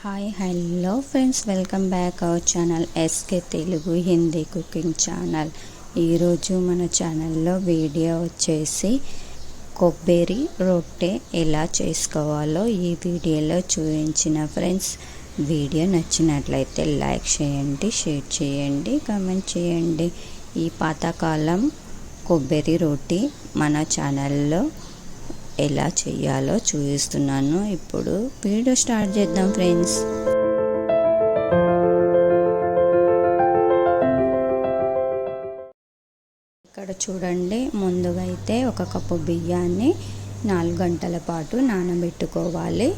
Hi hello friends, welcome back our channel SK Telugu Hindi cooking channel. ఈరోజు మన ఛానల్లో video వచ్చేసి కొబ్బరి రొట్టె ఎలా చేసుకోవాలో ఈ వీడియోలో చూపించిన ఫ్రెండ్స్. వీడియో నచ్చినట్లయితే లైక్ చేయండి, షేర్ చేయండి, కామెంట్ చేయండి. ఈ పాతకాలం కొబ్బరి రొట్టి మన ఛానల్లో ఎలా చేయాలో చూపిస్తున్నాను. ఇప్పుడు వీడియో స్టార్ట్ చేద్దాం ఫ్రెండ్స్. ఇక్కడ చూడండి, ముందుగా అయితే 1 కప్పు బియ్యాన్ని 4 గంటల పాటు నానబెట్టుకోవాలి.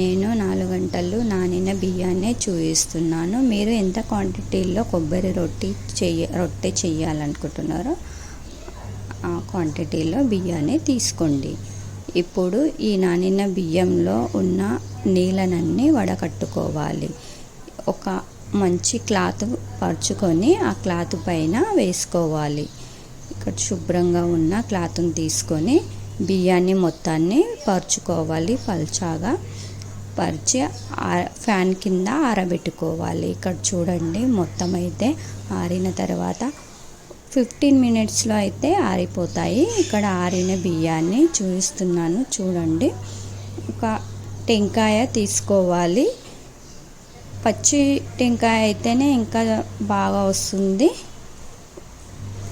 నేను 4 గంటలు నానిన బియ్యాన్నే చూపిస్తున్నాను. మీరు ఎంత క్వాంటిటీలో కొబ్బరి రొట్టె చేయాలనుకుంటున్నారో ఆ క్వాంటిటీలో బియ్యాన్ని తీసుకోండి. ఇప్పుడు ఈ నానిన బియ్యంలో ఉన్న నీళ్ళనన్నీ వడకట్టుకోవాలి. ఒక మంచి క్లాత్ పరుచుకొని ఆ క్లాత్ పైన వేసుకోవాలి. ఇక్కడ శుభ్రంగా ఉన్న క్లాత్ని తీసుకొని బియ్యాన్ని మొత్తాన్ని పరుచుకోవాలి. పల్చాగా పరిచి ఫ్యాన్ కింద ఆరబెట్టుకోవాలి. ఇక్కడ చూడండి, మొత్తం అయితే ఆరిన తర్వాత 15 మినిట్స్లో అయితే ఆరిపోతాయి. ఇక్కడ ఆరిన బియ్యాన్ని చూపిస్తున్నాను చూడండి. ఒక టెంకాయ తీసుకోవాలి. పచ్చి టెంకాయ అయితేనే ఇంకా బాగా వస్తుంది.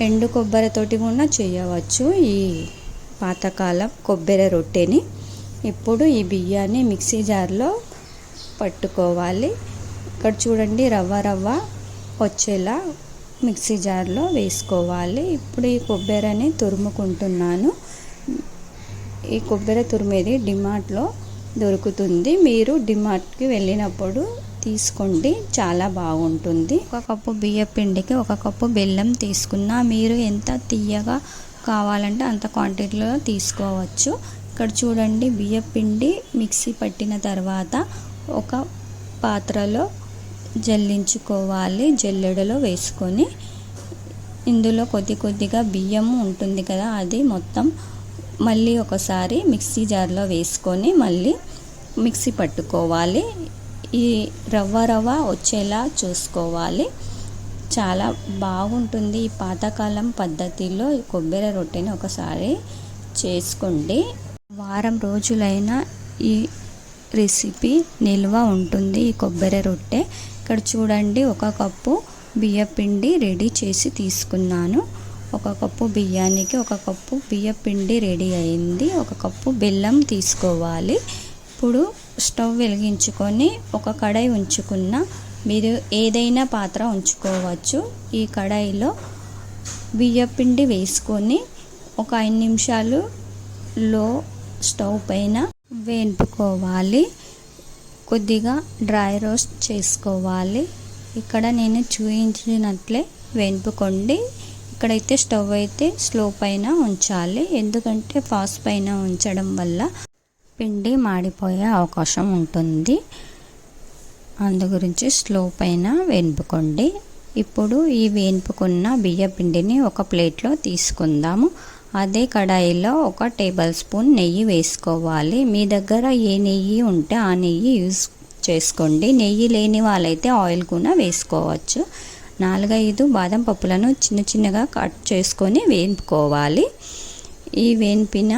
ఎండు కొబ్బరితోటి కూడా చేయవచ్చు ఈ పాతకాలం కొబ్బరి రొట్టెని. ఇప్పుడు ఈ బియ్యాన్ని మిక్సీ జార్లో పట్టుకోవాలి. ఇక్కడ చూడండి, రవ్వ వచ్చేలా మిక్సీ జార్లో వేసుకోవాలి. ఇప్పుడు ఈ కొబ్బరిని తురుముకుంటున్నాను. ఈ కొబ్బరి తురిమేది డిమార్ట్లో దొరుకుతుంది. మీరు డిమార్ట్కి వెళ్ళినప్పుడు తీసుకోండి, చాలా బాగుంటుంది. 1 కప్పు బియ్య పిండికి 1 కప్పు బెల్లం తీసుకున్నా. మీరు ఎంత తీయగా కావాలంటే అంత క్వాంటిటీలో తీసుకోవచ్చు. ఇక్కడ చూడండి, బియ్య పిండి మిక్సీ పట్టిన తర్వాత ఒక పాత్రలో జల్లించుకోవాలి. జల్లెడలో వేసుకొని ఇందులో కొద్దిగా బియ్యం ఉంటుంది కదా, అది మొత్తం మళ్ళీ ఒకసారి మిక్సీ జార్లో వేసుకొని మళ్ళీ మిక్సీ పట్టుకోవాలి. ఈ రవ్వ వచ్చేలా చూసుకోవాలి. చాలా బాగుంటుంది. ఈ పాతకాలం పద్ధతిలో ఈ కొబ్బరి రొట్టెని ఒకసారి చేసుకోండి. వారం రోజులైనా ఈ రెసిపీ నిల్వ ఉంటుంది ఈ కొబ్బరి రొట్టె. ఇక్కడ చూడండి, 1 కప్పు బియ్య పిండి రెడీ చేసి తీసుకున్నాను. 1 కప్పు బియ్యానికి 1 కప్పు బియ్య పిండి రెడీ అయింది. 1 కప్పు బెల్లం తీసుకోవాలి. ఇప్పుడు స్టవ్ వెలిగించుకొని ఒక కడాయి ఉంచుకున్న, మీరు ఏదైనా పాత్ర ఉంచుకోవచ్చు. ఈ కడాయిలో బియ్య పిండి వేసుకొని ఒక 5 నిమిషాలు లో స్టవ్ పైన వేపుకోవాలి. కొద్దిగా డ్రై రోస్ట్ చేసుకోవాలి. ఇక్కడ నేను చూపించినట్లే వేపుకోండి. ఇక్కడైతే స్టవ్ అయితే స్లో పైన ఉంచాలి, ఎందుకంటే ఫాస్ట్ పైన ఉంచడం వల్ల పిండి మాడిపోయే అవకాశం ఉంటుంది. అందు గురించి స్లో పైన వేపుకోండి. ఇప్పుడు ఈ వేపుకున్న బియ్య పిండిని ఒక ప్లేట్లో తీసుకుందాము. అదే కడాయిలో 1 టేబుల్ స్పూన్ నెయ్యి వేసుకోవాలి. మీ దగ్గర ఏ నెయ్యి ఉంటే ఆ నెయ్యి యూజ్ చేసుకోండి. నెయ్యి లేని వాళ్ళైతే ఆయిల్ కూడా వేసుకోవచ్చు. 4-5 బాదం పప్పులను చిన్నగా కట్ చేసుకొని వేపుకోవాలి. ఈ వేపిన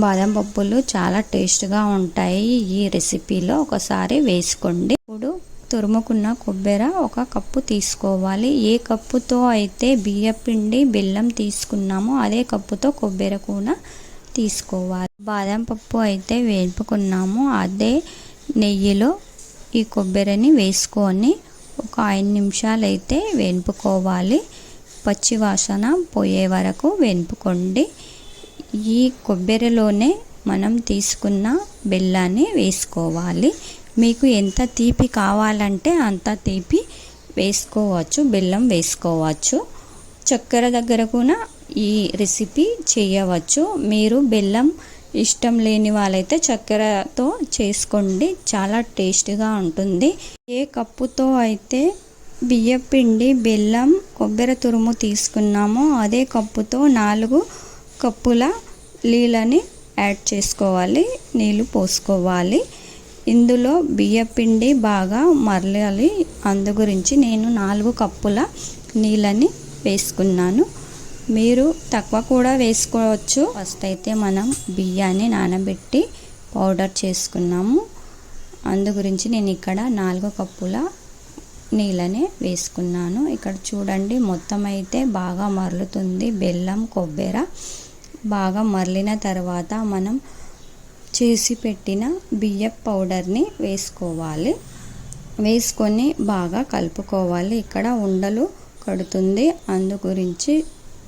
బాదం పప్పులు చాలా టేస్ట్గా ఉంటాయి. ఈ రెసిపీలో ఒకసారి వేసుకోండి. ఇప్పుడు తురుముకున్న కొబ్బరి 1 కప్పు తీసుకోవాలి. ఏ కప్పుతో అయితే బియ్య పిండి బెల్లం తీసుకున్నామో అదే కప్పుతో కొబ్బరి కూడా తీసుకోవాలి. బాదం పప్పు అయితే వేపుకున్నాము, అదే నెయ్యిలో ఈ కొబ్బరిని వేసుకొని ఒక 5 నిమిషాలు అయితే వేపుకోవాలి. పచ్చి వాసన పోయే వరకు వేపుకోండి. ఈ కొబ్బరిలోనే మనం తీసుకున్న బెల్లాన్ని వేసుకోవాలి. మీకు ఎంత తీపి కావాలంటే అంత తీపి వేసుకోవచ్చు, బెల్లం వేసుకోవచ్చు. చక్కెర దగ్గర కూడా ఈ రెసిపీ చేయవచ్చు. మీరు బెల్లం ఇష్టం లేని వాళ్ళైతే చక్కెరతో చేసుకోండి, చాలా టేస్ట్గా ఉంటుంది. ఏ కప్పుతో అయితే బియ్య పిండి బెల్లం కొబ్బరి తురుము తీసుకున్నామో అదే కప్పుతో 4 కప్పుల నీళ్ళని యాడ్ చేసుకోవాలి. నీళ్ళు పోసుకోవాలి. ఇందులో బియ్యపిండి బాగా మరలాలి. అందు గురించి నేను 4 కప్పుల నీళ్ళని వేసుకున్నాను. మీరు తక్కువ కూడా వేసుకోవచ్చు. ఫస్ట్ అయితే మనం బియ్యాన్ని నానబెట్టి పౌడర్ చేసుకున్నాము. అందు గురించి నేను ఇక్కడ 4 కప్పుల నీళ్ళని వేసుకున్నాను. ఇక్కడ చూడండి మొత్తం అయితే బాగా మరలుతుంది. బెల్లం కొబ్బరి బాగా మరలిన తర్వాత మనం చేసి పెట్టిన బియ్యం పౌడర్ని వేసుకోవాలి. వేసుకొని బాగా కలుపుకోవాలి. ఇక్కడ ఉండలు కడుతుంది. అందు గురించి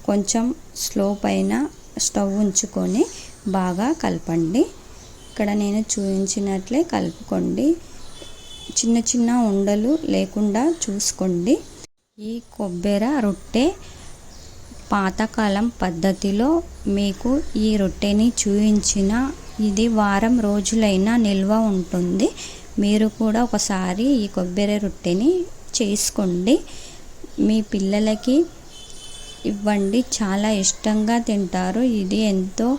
కొంచెం స్లో పైన స్టవ్ ఉంచుకొని బాగా కలపండి. ఇక్కడ నేను చూపించినట్లే కలుపుకోండి. చిన్న చిన్న ఉండలు లేకుండా చూసుకోండి. ఈ కొబ్బరి రొట్టె పాతకాలం పద్ధతిలో మీకు ఈ రొట్టెని చూపించిన ఇది వారం రోజులైనా నిల్వ ఉంటుంది. మీరు కూడా ఒకసారి ఈ కొబ్బరి రొట్టెని చేసుకోండి. మీ పిల్లలకి ఇవ్వండి, చాలా ఇష్టంగా తింటారు. ఇది ఎంతో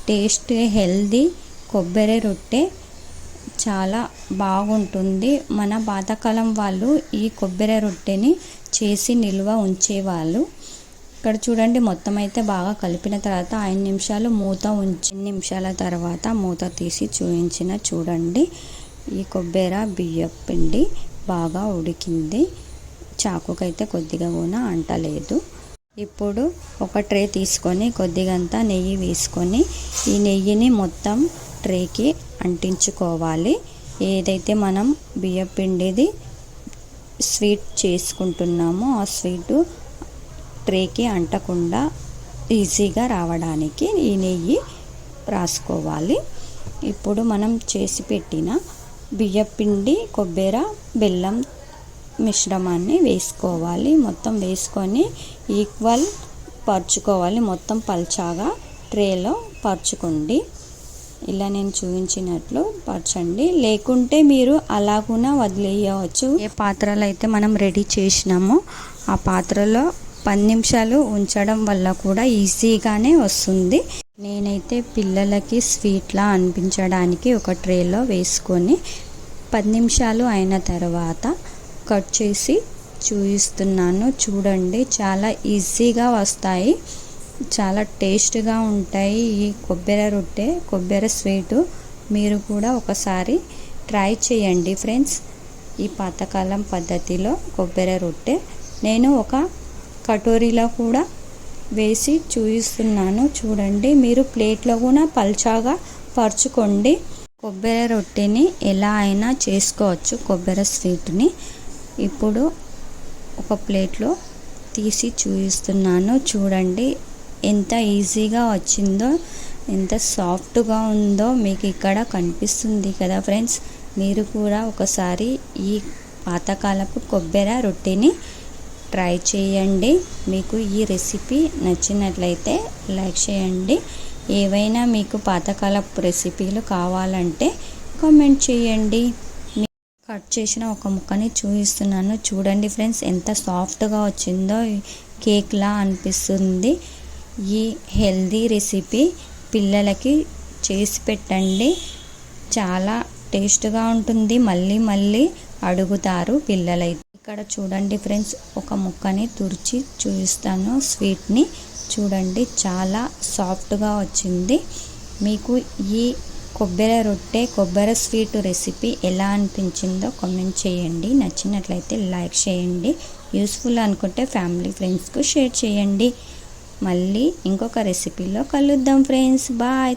టేస్ట్ హెల్దీ కొబ్బరి రొట్టె చాలా బాగుంటుంది. మన పాతకాలం వాళ్ళు ఈ కొబ్బరి రొట్టెని చేసి నిల్వ ఉంచేవాళ్ళు. ఇక్కడ చూడండి మొత్తం అయితే బాగా కలిపిన తర్వాత 5 నిమిషాలు మూత ఉంచి 5 నిమిషాల తర్వాత మూత తీసి చూడండి ఈ కొబ్బరి బియ్యం పిండి బాగా ఉడికింది. చాకుకైతే కొద్దిగా కూడా అంటలేదు. ఇప్పుడు ఒక ట్రే తీసుకొని కొద్దిగంత నెయ్యి వేసుకొని ఈ నెయ్యిని మొత్తం ట్రేకి అంటించుకోవాలి. ఏదైతే మనం బియ్యం పిండిది స్వీట్ చేసుకుంటున్నామో ఆ స్వీటు ట్రేకి అంటకుండా ఈజీగా రావడానికి ఈ నెయ్యి రాసుకోవాలి. ఇప్పుడు మనం చేసి పెట్టిన బియ్యం పిండి కొబ్బరి బెల్లం మిశ్రమాన్ని వేసుకోవాలి. మొత్తం వేసుకొని ఈక్వల్ పరుచుకోవాలి. మొత్తం పల్చాగా ట్రేలో పరుచుకోండి. ఇలా నేను చూపించినట్లు పరచండి. లేకుంటే మీరు అలాగునా వదిలేయవచ్చు. ఏ పాత్రలో అయితే మనం రెడీ చేసినామో ఆ పాత్రలో 10 నిమిషాలు ఉంచడం వల్ల కూడా ఈజీగానే వస్తుంది. నేనైతే పిల్లలకి స్వీట్లా అనిపించడానికి ఒక ట్రేలో వేసుకొని 10 నిమిషాలు అయిన తర్వాత కట్ చేసి చూపిస్తున్నాను. చూడండి చాలా ఈజీగా వస్తాయి, చాలా టేస్ట్గా ఉంటాయి ఈ కొబ్బరి రొట్టె కొబ్బరి స్వీటు. మీరు కూడా ఒకసారి ట్రై చేయండి ఫ్రెండ్స్. ఈ పాతకాలం పద్ధతిలో కొబ్బరి రొట్టె నేను ఒక కటోరీలో కూడా వేసి చూపిస్తున్నాను. చూడండి మీరు ప్లేట్లో కూడా పల్చాగా పరుచుకోండి. కొబ్బరి రొట్టెని ఎలా అయినా చేసుకోవచ్చు కొబ్బరి స్వీట్ని. ఇప్పుడు ఒక ప్లేట్లో తీసి చూపిస్తున్నాను. చూడండి ఎంత ఈజీగా వచ్చిందో, ఎంత సాఫ్ట్గా ఉందో మీకు ఇక్కడ కనిపిస్తుంది కదా ఫ్రెండ్స్. మీరు కూడా ఒకసారి ఈ పాతకాలపు కొబ్బరి రొట్టెని ట్రై చేయండి. మీకు ఈ రెసిపీ నచ్చినట్లయితే లైక్ చేయండి. ఏవైనా మీకు పాతకాలపు రెసిపీలు కావాలంటే కామెంట్ చేయండి. కట్ చేసిన ఒక ముక్కని చూపిస్తున్నాను. చూడండి ఫ్రెండ్స్ ఎంత సాఫ్ట్గా వచ్చిందో, కేక్లా అనిపిస్తుంది. ఈ హెల్దీ రెసిపీ పిల్లలకి చేసి పెట్టండి. చాలా టేస్ట్గా ఉంటుంది. మళ్ళీ మళ్ళీ అడుగుతారు పిల్లలైతే. ఇక్కడ చూడండి ఫ్రెండ్స్ ఒక ముక్కని తురిచి చూపిస్తాను స్వీట్ని. చూడండి చాలా సాఫ్ట్గా వచ్చింది. మీకు ఈ కొబ్బరి రొట్టె కొబ్బరి స్వీట్ రెసిపీ ఎలా అనిపించిందో కామెంట్ చేయండి. నచ్చినట్లయితే లైక్ చేయండి. యూస్ఫుల్ అనుకుంటే ఫ్యామిలీ ఫ్రెండ్స్కు షేర్ చేయండి. మళ్ళీ ఇంకొక రెసిపీలో కలుద్దాం ఫ్రెండ్స్. బాయ్.